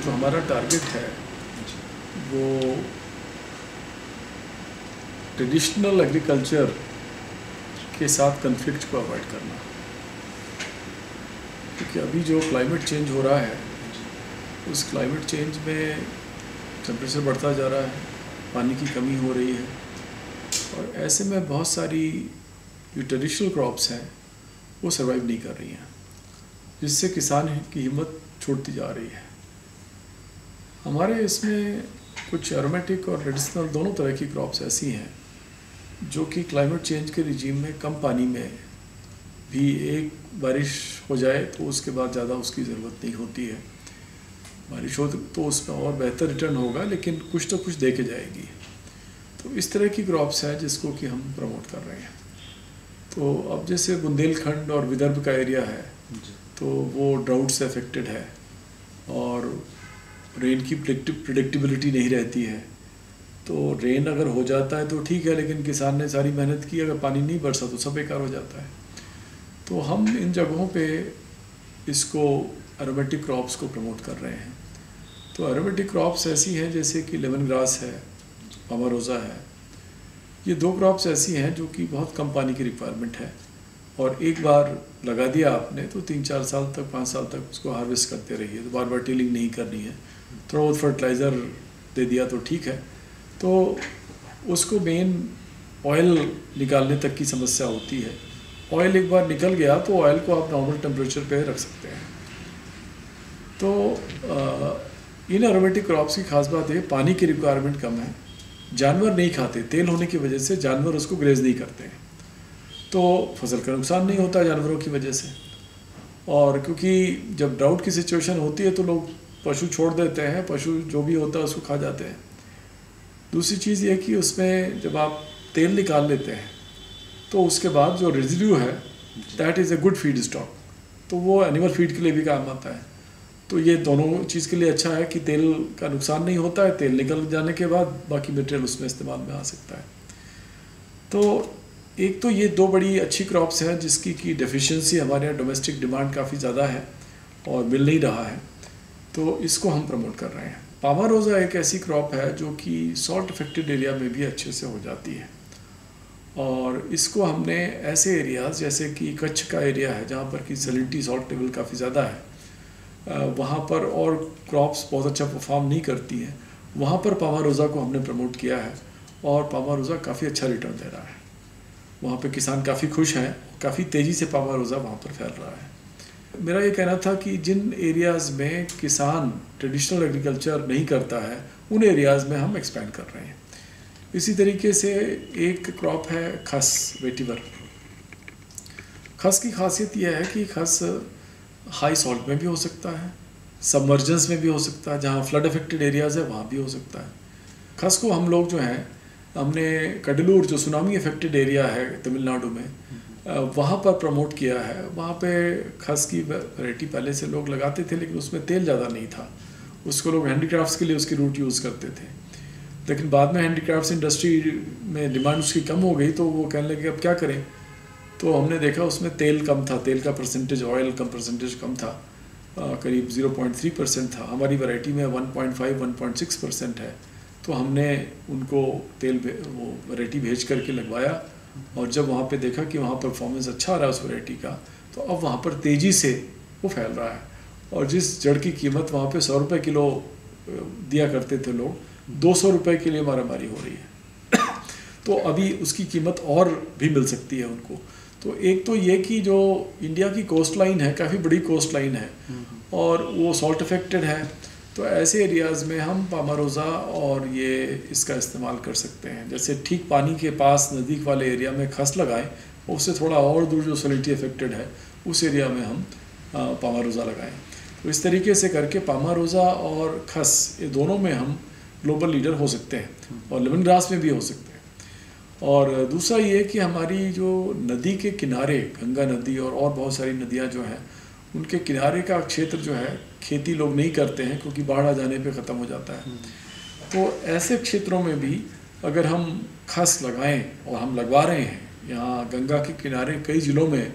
जो हमारा टारगेट है वो ट्रेडिशनल एग्रीकल्चर के साथ कन्फ्लिक्ट को अवॉइड करना, क्योंकि अभी जो क्लाइमेट चेंज हो रहा है उस क्लाइमेट चेंज में टेम्परेचर बढ़ता जा रहा है, पानी की कमी हो रही है, और ऐसे में बहुत सारी जो ट्रेडिशनल क्रॉप्स हैं वो सर्वाइव नहीं कर रही हैं, जिससे किसान की हिम्मत छूटती जा रही है। हमारे इसमें कुछ एरोमेटिक और ट्रेडिशनल दोनों तरह की क्रॉप्स ऐसी हैं जो कि क्लाइमेट चेंज के रिजीम में कम पानी में भी एक बारिश हो जाए तो उसके बाद ज़्यादा उसकी ज़रूरत नहीं होती है। बारिश हो तो उसमें और बेहतर रिटर्न होगा, लेकिन कुछ तो कुछ दे के जाएगी। तो इस तरह की क्रॉप्स हैं जिसको कि हम प्रमोट कर रहे हैं। तो अब जैसे बुंदेलखंड और विदर्भ का एरिया है तो वो ड्राउट से अफेक्टेड है और रेन की प्रिडिक्टेबिलिटी नहीं रहती है। तो रेन अगर हो जाता है तो ठीक है, लेकिन किसान ने सारी मेहनत की, अगर पानी नहीं बरसा तो सब बेकार हो जाता है। तो हम इन जगहों पे इसको एरोमेटिक क्रॉप्स को प्रमोट कर रहे हैं। तो एरोमेटिक क्रॉप्स ऐसी हैं जैसे कि लेमन ग्रास है, पामारोज़ा है। ये दो क्रॉप्स ऐसी हैं जो कि बहुत कम पानी की रिक्वायरमेंट है, और एक बार लगा दिया आपने तो 3-4 साल तक, 5 साल तक उसको हार्वेस्ट करते रहिए। तो बार बार टिलिंग नहीं करनी है, थोड़ा बहुत फर्टिलाइज़र दे दिया तो ठीक है। तो उसको मेन ऑयल निकालने तक की समस्या होती है। ऑयल एक बार निकल गया तो ऑयल को आप नॉर्मल टेम्परेचर पे रख सकते हैं। तो इन एरोमेटिक क्रॉप्स की खास बात है पानी की रिक्वायरमेंट कम है, जानवर नहीं खाते, तेल होने की वजह से जानवर उसको ग्रेज नहीं करते हैं, तो फसल का नुकसान नहीं होता जानवरों की वजह से। और क्योंकि जब ड्राउट की सिचुएशन होती है तो लोग पशु छोड़ देते हैं, पशु जो भी होता है उसको खा जाते हैं। दूसरी चीज़ ये कि उसमें जब आप तेल निकाल लेते हैं तो उसके बाद जो रेजिड्यू है that is a good feed stock, तो वो एनिमल फीड के लिए भी काम आता है। तो ये दोनों चीज़ के लिए अच्छा है कि तेल का नुकसान नहीं होता है, तेल निकल जाने के बाद बाकी मटेरियल उसमें इस्तेमाल में आ सकता है। तो एक तो ये दो बड़ी अच्छी क्रॉप्स हैं जिसकी की डेफिशिएंसी हमारे यहाँ डोमेस्टिक डिमांड काफ़ी ज़्यादा है और मिल नहीं रहा है, तो इसको हम प्रमोट कर रहे हैं। पामारोज़ा एक ऐसी क्रॉप है जो कि सॉल्ट अफेक्टेड एरिया में भी अच्छे से हो जाती है, और इसको हमने ऐसे एरियाज़ जैसे कि कच्छ का एरिया है जहाँ पर कि सैलिनिटी सॉल्ट लेवल काफ़ी ज़्यादा है, वहाँ पर और क्रॉप्स बहुत अच्छा परफॉर्म नहीं करती हैं, वहाँ पर पामारोज़ा को हमने प्रमोट किया है और पामारोज़ा काफ़ी अच्छा रिटर्न दे रहा है। वहाँ पे किसान काफ़ी खुश हैं, काफ़ी तेज़ी से पामारोज़ा वहाँ पर फैल रहा है। मेरा ये कहना था कि जिन एरियाज़ में किसान ट्रेडिशनल एग्रीकल्चर नहीं करता है उन एरियाज़ में हम एक्सपेंड कर रहे हैं। इसी तरीके से एक क्रॉप है खस, वेटिवर। खस की खासियत यह है कि खस हाई सॉल्ट में भी हो सकता है, सबमर्जेंस में भी हो सकता है, जहाँ फ्लड अफेक्टेड एरियाज़ है वहाँ भी हो सकता है। खस को हम लोग जो हैं हमने कडलूर जो सुनामी अफेक्टेड एरिया है तमिलनाडु में, वहाँ पर प्रमोट किया है। वहाँ पे खस की वैरायटी पहले से लोग लगाते थे, लेकिन उसमें तेल ज़्यादा नहीं था, उसको लोग हैंडीक्राफ्ट्स के लिए उसकी रूट यूज़ करते थे। लेकिन बाद में हैंडीक्राफ्ट्स इंडस्ट्री में डिमांड उसकी कम हो गई, तो वो कहने लगे अब क्या करें। तो हमने देखा उसमें तेल कम था, तेल का परसेंटेज, ऑयल का परसेंटेज कम था, करीब 0.3% था। हमारी वैरायटी में 1.5-1.6% है। तो हमने उनको तेल वो वैरायटी भेज करके लगवाया, और जब वहाँ पे देखा कि वहाँ परफॉर्मेंस अच्छा आ रहा है उस वैरायटी का, तो अब वहाँ पर तेज़ी से वो फैल रहा है। और जिस जड़ की कीमत वहाँ पे 100 रुपये किलो दिया करते थे लोग, 200 रुपये के लिए मारामारी हो रही है। तो अभी उसकी कीमत और भी मिल सकती है उनको। तो एक तो ये कि जो इंडिया की कोस्ट लाइन है काफ़ी बड़ी कोस्ट लाइन है और वो सॉल्ट अफेक्टेड है, तो ऐसे एरियाज़ में हम पामारोज़ा और ये इसका इस्तेमाल कर सकते हैं। जैसे ठीक पानी के पास नज़दीक वाले एरिया में खस लगाएं, उससे थोड़ा और दूर जो सैलिनिटी अफेक्टेड है उस एरिया में हम पामारोज़ा लगाएं। तो इस तरीके से करके पामारोज़ा और खस ये दोनों में हम ग्लोबल लीडर हो सकते हैं, और लेमन ग्रास में भी हो सकते हैं। और दूसरा ये कि हमारी जो नदी के किनारे, गंगा नदी और बहुत सारी नदियाँ जो हैं, उनके किनारे का क्षेत्र जो है खेती लोग नहीं करते हैं क्योंकि बाढ़ आ जाने पे ख़त्म हो जाता है। तो ऐसे क्षेत्रों में भी अगर हम खस लगाएं, और हम लगवा रहे हैं यहाँ गंगा के किनारे कई ज़िलों में,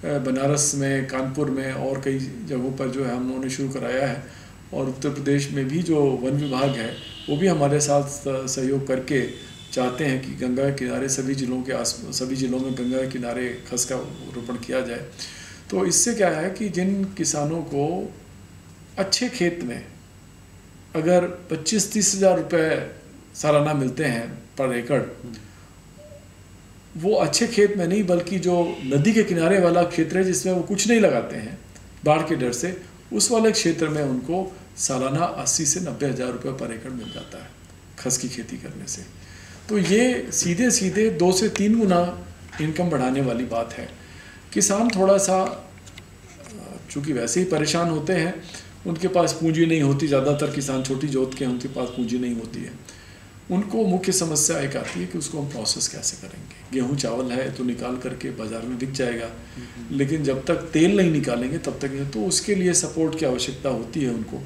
बनारस में, कानपुर में और कई जगहों पर जो है हम लोगों ने शुरू कराया है, और उत्तर प्रदेश में भी जो वन विभाग है वो भी हमारे साथ सहयोग करके चाहते हैं कि गंगा के किनारे सभी जिलों में गंगा के किनारे खस का रोपण किया जाए। तो इससे क्या है कि जिन किसानों को अच्छे खेत में अगर 25-30 हज़ार रुपये सालाना मिलते हैं पर एकड़, वो अच्छे खेत में नहीं बल्कि जो नदी के किनारे वाला क्षेत्र है जिसमें वो कुछ नहीं लगाते हैं बाढ़ के डर से, उस वाले क्षेत्र में उनको सालाना 80 से 90 हज़ार रुपये पर एकड़ मिल जाता है खस की खेती करने से। तो ये सीधे सीधे 2 से 3 गुना इनकम बढ़ाने वाली बात है। किसान थोड़ा सा चूँकि वैसे ही परेशान होते हैं, उनके पास पूंजी नहीं होती, ज़्यादातर किसान छोटी जोत के हैं, उनके पास पूंजी नहीं होती है। उनको मुख्य समस्या एक आती है कि उसको हम प्रोसेस कैसे करेंगे। गेहूं चावल है तो निकाल करके बाज़ार में बिक जाएगा, लेकिन जब तक तेल नहीं निकालेंगे तब तक नहीं, तो उसके लिए सपोर्ट की आवश्यकता होती है उनको।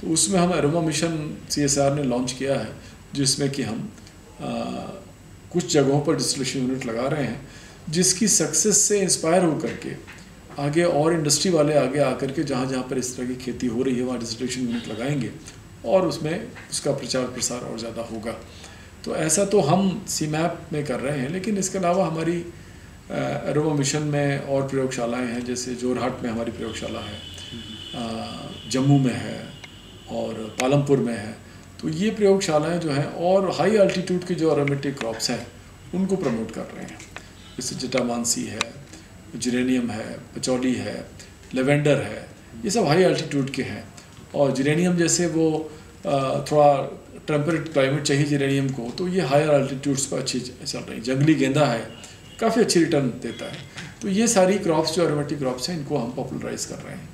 तो उसमें हम अरोमा मिशन CSR ने लॉन्च किया है, जिसमें कि हम कुछ जगहों पर डिस्टिलेशन यूनिट लगा रहे हैं, जिसकी सक्सेस से इंस्पायर होकर के आगे और इंडस्ट्री वाले आगे आकर के जहाँ पर इस तरह की खेती हो रही है वहाँ डिस्टिलेशन यूनिट लगाएंगे और उसमें उसका प्रचार प्रसार और ज़्यादा होगा। तो ऐसा तो हम CMAP में कर रहे हैं, लेकिन इसके अलावा हमारी अरोमा मिशन में और प्रयोगशालाएं हैं, जैसे जोरहाट में हमारी प्रयोगशाला है, जम्मू में है और पालमपुर में है। तो ये प्रयोगशालाएं जो हैं और हाई अल्टीट्यूड की जो एरोमेटिक क्रॉप्स हैं उनको प्रमोट कर रहे हैं, जैसे जटामानसी है, जिरेनियम है, पचौली है, लेवेंडर है, ये सब हाई अल्टीट्यूड के हैं। और जिरेनियम जैसे वो थोड़ा टेम्परेट क्लाइमेट चाहिए जिरेनियम को, तो ये हायर अल्टीट्यूड्स पर अच्छी चल रही। जंगली गेंदा है, काफ़ी अच्छी रिटर्न देता है। तो ये सारी क्रॉप्स जो एरोमेटिक क्रॉप्स हैं इनको हम पॉपुलराइज कर रहे हैं।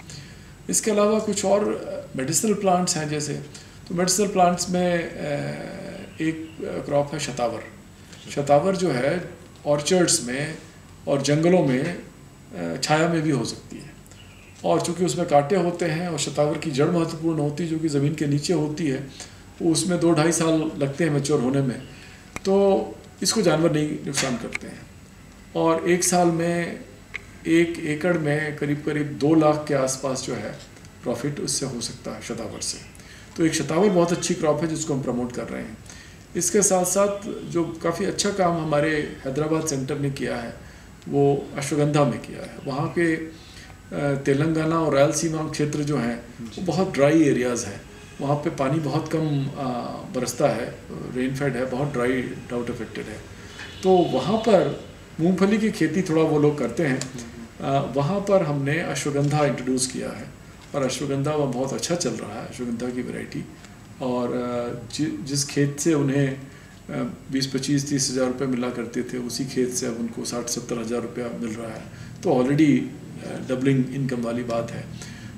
इसके अलावा कुछ और मेडिसिनल प्लांट्स हैं, जैसे तो मेडिसिनल प्लांट्स में एक क्रॉप है शतावर। शतावर जो है ऑर्चर्ड्स में और जंगलों में छाया में भी हो सकती है, और चूँकि उसमें कांटे होते हैं और शतावर की जड़ महत्वपूर्ण होती है जो कि ज़मीन के नीचे होती है, वो उसमें 2-2.5 साल लगते हैं मैच्योर होने में, तो इसको जानवर नहीं नुकसान करते हैं। और 1 साल में 1 एकड़ में करीब 2 लाख के आसपास जो है प्रॉफिट उससे हो सकता है शतावर से। तो एक शतावर बहुत अच्छी क्रॉप है जिसको हम प्रमोट कर रहे हैं। इसके साथ साथ जो काफ़ी अच्छा काम हमारे हैदराबाद सेंटर ने किया है वो अश्वगंधा में किया है। वहाँ के तेलंगाना और रायलसीमा क्षेत्र जो हैं वो बहुत ड्राई एरियाज़ हैं, वहाँ पे पानी बहुत कम बरसता है, रेनफेड है, बहुत ड्राई ड्राउट अफेक्टेड है। तो वहाँ पर मूंगफली की खेती थोड़ा वो लोग करते हैं। वहाँ पर हमने अश्वगंधा इंट्रोड्यूस किया है और अश्वगंधा वह बहुत अच्छा चल रहा है, अश्वगंधा की वैरायटी। और जिस खेत से उन्हें 20-25-30 हज़ार रुपये मिला करते थे, उसी खेत से अब उनको 60-70 हज़ार रुपया मिल रहा है। तो ऑलरेडी डबलिंग इनकम वाली बात है।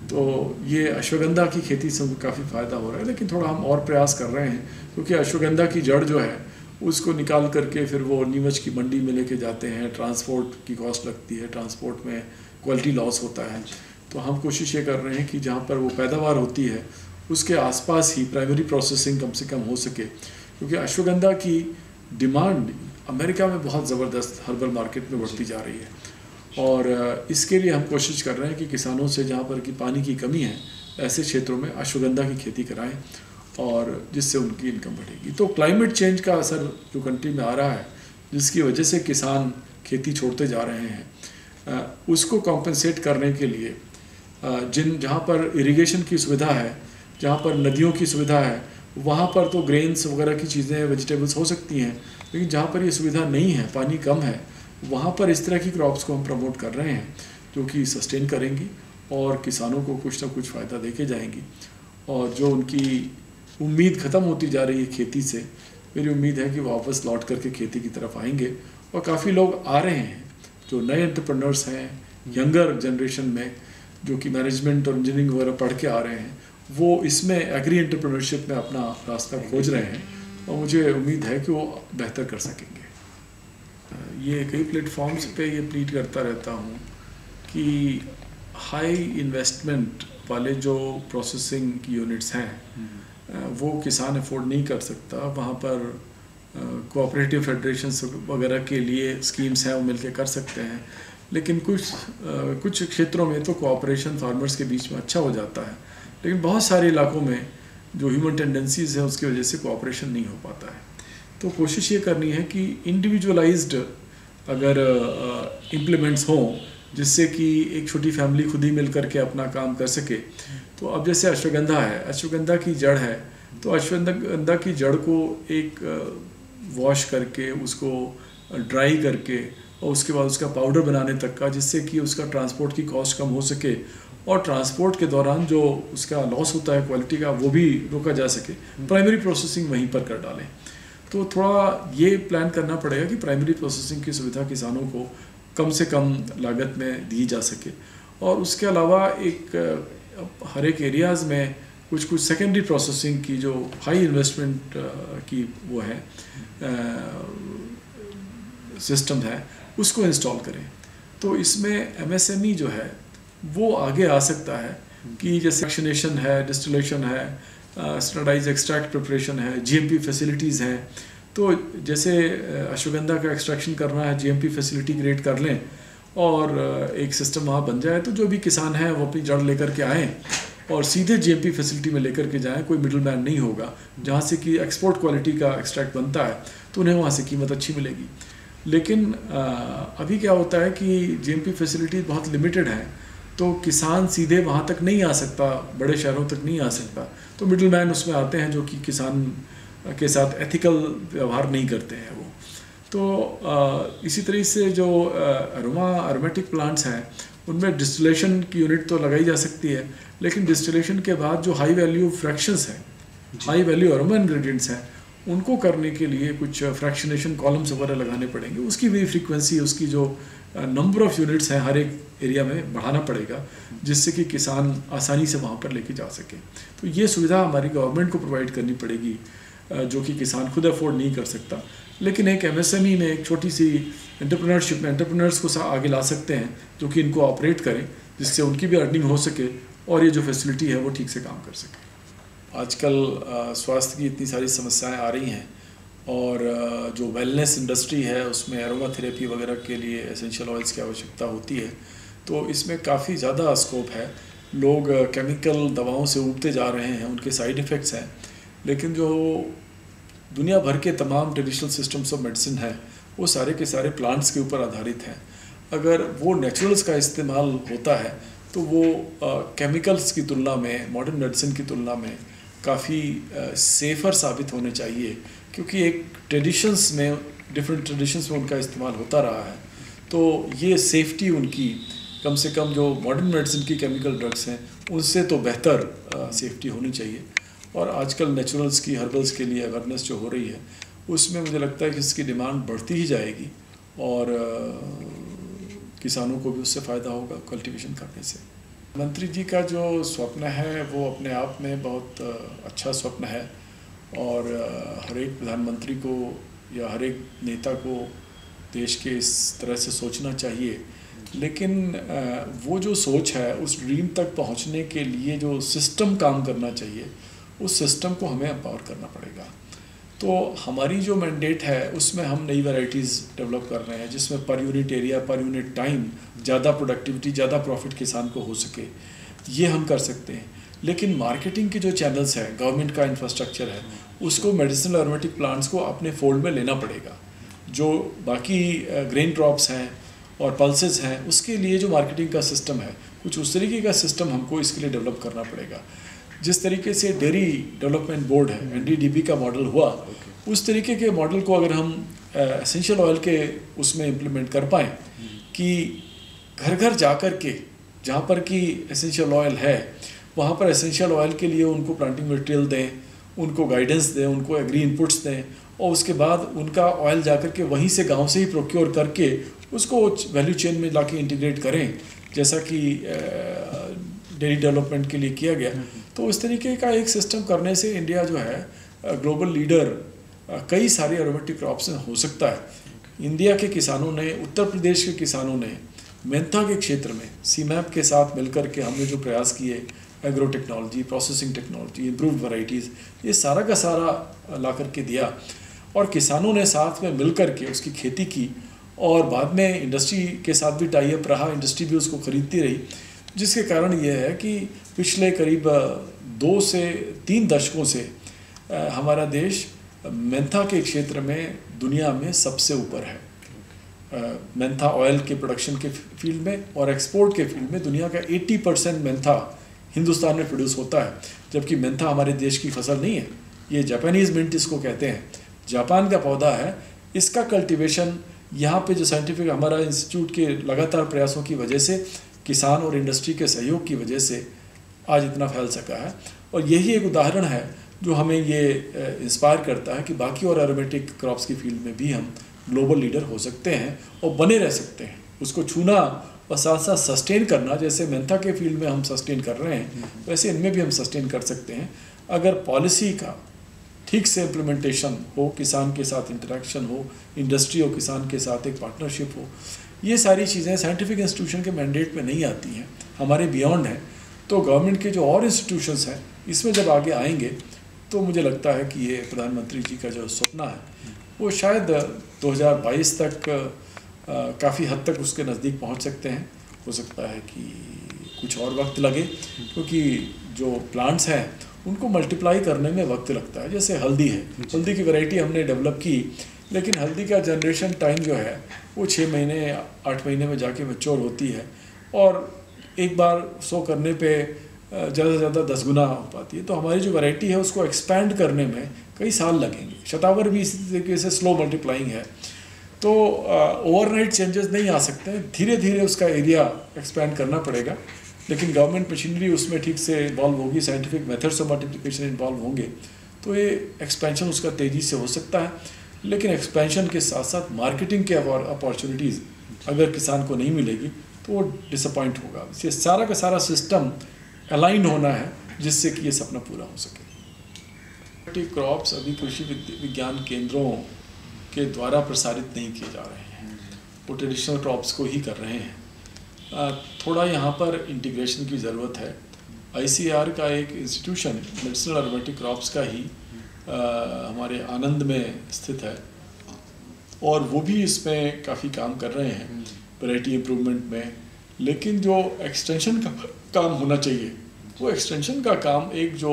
तो ये अश्वगंधा की खेती से काफ़ी फ़ायदा हो रहा है, लेकिन थोड़ा हम और प्रयास कर रहे हैं, क्योंकि अश्वगंधा की जड़ जो है उसको निकाल करके फिर वो नीमच की मंडी में लेके जाते हैं, ट्रांसपोर्ट की कॉस्ट लगती है, ट्रांसपोर्ट में क्वालिटी लॉस होता है। तो हम कोशिश ये कर रहे हैं कि जहाँ पर वो पैदावार होती है उसके आसपास ही प्राइमरी प्रोसेसिंग कम से कम हो सके, क्योंकि अश्वगंधा की डिमांड अमेरिका में बहुत ज़बरदस्त हर्बल मार्केट में बढ़ती जा रही है। और इसके लिए हम कोशिश कर रहे हैं कि किसानों से जहाँ पर कि पानी की कमी है ऐसे क्षेत्रों में अश्वगंधा की खेती कराएं, और जिससे उनकी इनकम बढ़ेगी। तो क्लाइमेट चेंज का असर जो कंट्री में आ रहा है, जिसकी वजह से किसान खेती छोड़ते जा रहे हैं, उसको कॉम्पनसेट करने के लिए जहाँ पर इरिगेशन की सुविधा है, जहाँ पर नदियों की सुविधा है, वहाँ पर तो ग्रेन्स वगैरह की चीज़ें, वेजिटेबल्स हो सकती हैं, लेकिन जहाँ पर ये सुविधा नहीं है, पानी कम है, वहाँ पर इस तरह की क्रॉप्स को हम प्रमोट कर रहे हैं जो कि सस्टेन करेंगी और किसानों को कुछ ना कुछ फ़ायदा देके जाएंगी। और जो उनकी उम्मीद ख़त्म होती जा रही है खेती से, मेरी उम्मीद है कि वापस लौट करके खेती की तरफ आएंगे। और काफ़ी लोग आ रहे हैं जो नए एंटरप्रेन्योर्स हैं, यंगर जनरेशन में, जो कि मैनेजमेंट और इंजीनियरिंग वगैरह पढ़ के आ रहे हैं, वो इसमें एग्री एंटरप्रेन्योरशिप में अपना रास्ता खोज रहे हैं, और मुझे उम्मीद है कि वो बेहतर कर सकेंगे। ये कई प्लेटफॉर्म्स पे ये प्लीड करता रहता हूँ कि हाई इन्वेस्टमेंट वाले जो प्रोसेसिंग यूनिट्स हैं वो किसान अफोर्ड नहीं कर सकता। वहाँ पर कोऑपरेटिव फेडरेशंस वगैरह के लिए स्कीम्स हैं, वो मिलके कर सकते हैं, लेकिन कुछ क्षेत्रों में तो कोऑपरेशन फार्मर्स के बीच में अच्छा हो जाता है, लेकिन बहुत सारे इलाकों में जो ह्यूमन टेंडेंसीज़ है उसकी वजह से कोऑपरेशन नहीं हो पाता है। तो कोशिश ये करनी है कि इंडिविजुअलाइज्ड अगर इम्प्लीमेंट्स हों जिससे कि एक छोटी फैमिली खुद ही मिल करके अपना काम कर सके। तो अब जैसे अश्वगंधा है, अश्वगंधा की जड़ है, तो अश्वगंधा की जड़ को एक वॉश करके उसको ड्राई करके और उसके बाद उसका पाउडर बनाने तक का, जिससे कि उसका ट्रांसपोर्ट की कॉस्ट कम हो सके और ट्रांसपोर्ट के दौरान जो उसका लॉस होता है क्वालिटी का वो भी रोका जा सके। प्राइमरी प्रोसेसिंग वहीं पर कर डालें। तो थोड़ा ये प्लान करना पड़ेगा कि प्राइमरी प्रोसेसिंग की सुविधा किसानों को कम से कम लागत में दी जा सके। और उसके अलावा हर एक एरियाज़ में कुछ सेकेंडरी प्रोसेसिंग की जो हाई इन्वेस्टमेंट की वो है सिस्टम है उसको इंस्टॉल करें। तो इसमें एमएसएमई जो है वो आगे आ सकता है कि जैसे फ्रैक्शनेशन है, डिस्टिलेशन है, स्टैंडर्डाइज्ड एक्सट्रैक्ट प्रिपरेशन है, जीएमपी फैसिलिटीज़ हैं। तो जैसे अश्वगंधा का एक्सट्रैक्शन करना है, जीएमपी फैसिलिटी क्रिएट कर लें और एक सिस्टम वहाँ बन जाए, तो जो भी किसान हैं वो अपनी जड़ लेकर के आएँ और सीधे जीएमपी फैसिलिटी में लेकर के जाएँ। कोई मिडल मैन नहीं होगा। जहाँ से कि एक्सपोर्ट क्वालिटी का एक्सट्रैक्ट बनता है तो उन्हें वहाँ से कीमत अच्छी मिलेगी। लेकिन अभी क्या होता है कि जीएमपी फैसिलिटी बहुत लिमिटेड है, तो किसान सीधे वहाँ तक नहीं आ सकता, बड़े शहरों तक नहीं आ सकता। तो मिडल मैन उसमें आते हैं जो कि किसान के साथ एथिकल व्यवहार नहीं करते हैं वो। तो इसी तरह से जो अरोमेटिक प्लांट्स हैं उनमें डिस्टिलेशन की यूनिट तो लगाई जा सकती है, लेकिन डिस्टिलेशन के बाद जो हाई वैल्यू फ्रैक्शंस हैं, हाई वैल्यू अरोमा इंग्रेडिएंट्स हैं, उनको करने के लिए कुछ फ्रैक्शनेशन कॉलम्स वगैरह लगाने पड़ेंगे। उसकी भी फ्रीक्वेंसी, उसकी जो नंबर ऑफ़ यूनिट्स हैं हर एक एरिया में बढ़ाना पड़ेगा, जिससे कि किसान आसानी से वहाँ पर लेके जा सके। तो ये सुविधा हमारी गवर्नमेंट को प्रोवाइड करनी पड़ेगी, जो कि किसान खुद अफोर्ड नहीं कर सकता। लेकिन एक एमएसएमई में, एक छोटी सी एंटरप्रेन्योरशिप में एंटरप्रेन्योर्स को आगे ला सकते हैं जो कि इनको ऑपरेट करें, जिससे उनकी भी अर्निंग हो सके और ये जो फैसिलिटी है वो ठीक से काम कर सके। आजकल स्वास्थ्य की इतनी सारी समस्याएं आ रही हैं और जो वेलनेस इंडस्ट्री है उसमें एरोमा थेरेपी वगैरह के लिए एसेंशियल ऑयल्स की आवश्यकता होती है। तो इसमें काफ़ी ज़्यादा स्कोप है। लोग केमिकल दवाओं से ऊबते जा रहे हैं, उनके साइड इफ़ेक्ट्स हैं, लेकिन जो दुनिया भर के तमाम ट्रेडिशनल सिस्टम्स ऑफ मेडिसिन है वो सारे के सारे प्लांट्स के ऊपर आधारित हैं। अगर वो नेचुरल्स का इस्तेमाल होता है तो वो केमिकल्स की तुलना में, मॉडर्न मेडिसिन की तुलना में काफ़ी सेफ़र साबित होने चाहिए, क्योंकि एक ट्रेडिशंस में, डिफरेंट ट्रेडिशंस में उनका इस्तेमाल होता रहा है। तो ये सेफ्टी उनकी कम से कम जो मॉडर्न मेडिसिन की केमिकल ड्रग्स हैं उनसे तो बेहतर सेफ्टी होनी चाहिए। और आजकल नेचुरल्स की, हर्बल्स के लिए अवेयरनेस जो हो रही है उसमें मुझे लगता है कि इसकी डिमांड बढ़ती ही जाएगी और किसानों को भी उससे फ़ायदा होगा कल्टीवेशन करने से। मंत्री जी का जो स्वप्न है वो अपने आप में बहुत अच्छा स्वप्न है और हर एक प्रधानमंत्री को या हर एक नेता को देश के इस तरह से सोचना चाहिए। लेकिन वो जो सोच है, उस ड्रीम तक पहुंचने के लिए जो सिस्टम काम करना चाहिए, उस सिस्टम को हमें एम्पावर करना पड़ेगा। तो हमारी जो मैंडेट है उसमें हम नई वैरायटीज़ डेवलप कर रहे हैं, जिसमें per unit area, per unit time ज़्यादा प्रोडक्टिविटी, ज़्यादा प्रॉफिट किसान को हो सके, ये हम कर सकते हैं। लेकिन मार्केटिंग के जो चैनल्स हैं, गवर्नमेंट का इंफ्रास्ट्रक्चर है, उसको मेडिसिनल एरोमेटिक प्लांट्स को अपने फोल्ड में लेना पड़ेगा। जो बाकी ग्रेन क्रॉप्स हैं और पल्सेस हैं, उसके लिए जो मार्केटिंग का सिस्टम है, कुछ उस तरीके का सिस्टम हमको इसके लिए डेवलप करना पड़ेगा। जिस तरीके से डेयरी डेवलपमेंट बोर्ड है, एनडीडीबी का मॉडल हुआ, उस तरीके के मॉडल को अगर हम एसेंशियल ऑयल के उसमें इम्प्लीमेंट कर पाएँ कि घर घर जा कर के, जहाँ पर कि एसेंशियल ऑयल है वहाँ पर एसेंशियल ऑयल के लिए उनको प्लांटिंग मटेरियल दें, उनको गाइडेंस दें, उनको एग्री इनपुट्स दें और उसके बाद उनका ऑयल जा कर के वहीं से गाँव से ही प्रोक्योर करके उसको वैल्यू चेन में लाके इंटीग्रेट करें, जैसा कि डेयरी डेवलपमेंट के लिए किया गया। तो इस तरीके का एक सिस्टम करने से इंडिया जो है ग्लोबल लीडर कई सारी एरोमेटिक क्रॉप्स में हो सकता है। इंडिया के किसानों ने, उत्तर प्रदेश के किसानों ने मेंथा के क्षेत्र में सीमैप के साथ मिलकर के हमने जो प्रयास किए, agro technology, processing technology, improved varieties, ये सारा का सारा ला करके दिया और किसानों ने साथ में मिल कर के उसकी खेती की और बाद में इंडस्ट्री के साथ भी टाई अप रहा, इंडस्ट्री भी उसको खरीदती रही। जिसके कारण ये है कि पिछले करीब 2 से 3 दशकों से हमारा देश मेंथा के क्षेत्र में दुनिया में सबसे ऊपर है। मेंथा ऑयल के प्रोडक्शन के फील्ड में और एक्सपोर्ट के फील्ड में दुनिया का 80% मेंथा हिंदुस्तान में प्रोड्यूस होता है, जबकि मेंथा हमारे देश की फसल नहीं है। ये जापानीज़ मिंट इसको कहते हैं, जापान का पौधा है। इसका कल्टीवेशन यहाँ पे जो साइंटिफिक हमारा इंस्टीट्यूट के लगातार प्रयासों की वजह से, किसान और इंडस्ट्री के सहयोग की वजह से आज इतना फैल सका है। और यही एक उदाहरण है जो हमें ये इंस्पायर करता है कि बाकी और एरोमेटिक क्रॉप्स की फील्ड में भी हम ग्लोबल लीडर हो सकते हैं और बने रह सकते हैं। उसको छूना और साथ साथ सस्टेन करना, जैसे मेंथा के फील्ड में हम सस्टेन कर रहे हैं, वैसे इनमें भी हम सस्टेन कर सकते हैं अगर पॉलिसी का ठीक से इम्प्लीमेंटेशन हो, किसान के साथ इंटरेक्शन हो, इंडस्ट्री और किसान के साथ एक पार्टनरशिप हो। ये सारी चीज़ें साइंटिफिक इंस्टीट्यूशन के मैंडेट में नहीं आती हैं, हमारे बियॉन्ड हैं। तो गवर्नमेंट के जो और इंस्टीट्यूशंस हैं इसमें जब आगे आएंगे तो मुझे लगता है कि ये प्रधानमंत्री जी का जो सपना है वो शायद 2022 तक काफ़ी हद तक उसके नज़दीक पहुंच सकते हैं। हो सकता है कि कुछ और वक्त लगे, क्योंकि जो प्लांट्स हैं उनको मल्टीप्लाई करने में वक्त लगता है। जैसे हल्दी है, हल्दी की वैरायटी हमने डेवलप की, लेकिन हल्दी का जनरेशन टाइम जो है वो 6 महीने 8 महीने में जाके मैच्योर होती है, और एक बार सो करने पे ज़्यादा से ज़्यादा 10 गुना हो पाती है। तो हमारी जो वैरायटी है उसको एक्सपैंड करने में कई साल लगेंगे। शतावर भी इसी तरीके से स्लो मल्टीप्लाइंग है, तो ओवरनाइट चेंजेस नहीं आ सकते हैं, धीरे धीरे उसका एरिया एक्सपैंड करना पड़ेगा। लेकिन गवर्नमेंट मशीनरी उसमें ठीक से इन्वॉल्व होगी, scientific methods of multiplication involve होंगे, तो ये एक्सपेंशन उसका तेज़ी से हो सकता है। लेकिन एक्सपेंशन के साथ साथ मार्केटिंग के अपॉर्चुनिटीज़ अगर किसान को नहीं मिलेगी तो वो डिसअपॉइंट होगा। इसलिए सारा का सारा सिस्टम अलाइन होना है जिससे कि ये सपना पूरा हो सके। क्रॉप्स अभी कृषि विज्ञान केंद्रों के द्वारा प्रसारित नहीं किए जा रहे हैं, वो ट्रेडिशनल क्रॉप्स को ही कर रहे हैं। थोड़ा यहाँ पर इंटीग्रेशन की ज़रूरत है। ICAR का एक इंस्टीट्यूशन मेडिसिनल एरोमेटिक क्रॉप्स का ही हमारे आनंद में स्थित है, और वो भी इसमें काफ़ी काम कर रहे हैं वैरायटी इम्प्रूवमेंट में। लेकिन जो एक्सटेंशन का काम होना चाहिए, वो एक्सटेंशन का काम एक जो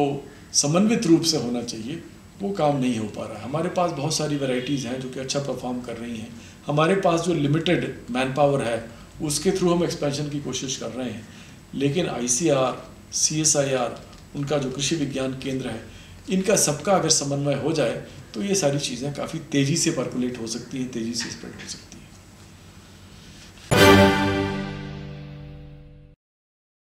समन्वित रूप से होना चाहिए, वो काम नहीं हो पा रहा है। हमारे पास बहुत सारी वैरायटीज़ हैं जो कि अच्छा परफॉर्म कर रही हैं। हमारे पास जो लिमिटेड मैन पावर है उसके थ्रू हम एक्सपेंशन की कोशिश कर रहे हैं। लेकिन ICAR, CSIR, उनका जो कृषि विज्ञान केंद्र है, इनका सबका अगर समन्वय हो जाए तो ये सारी चीज़ें काफ़ी तेज़ी से पर्कुलेट हो सकती हैं, तेज़ी से स्प्रेड हो सकती हैं।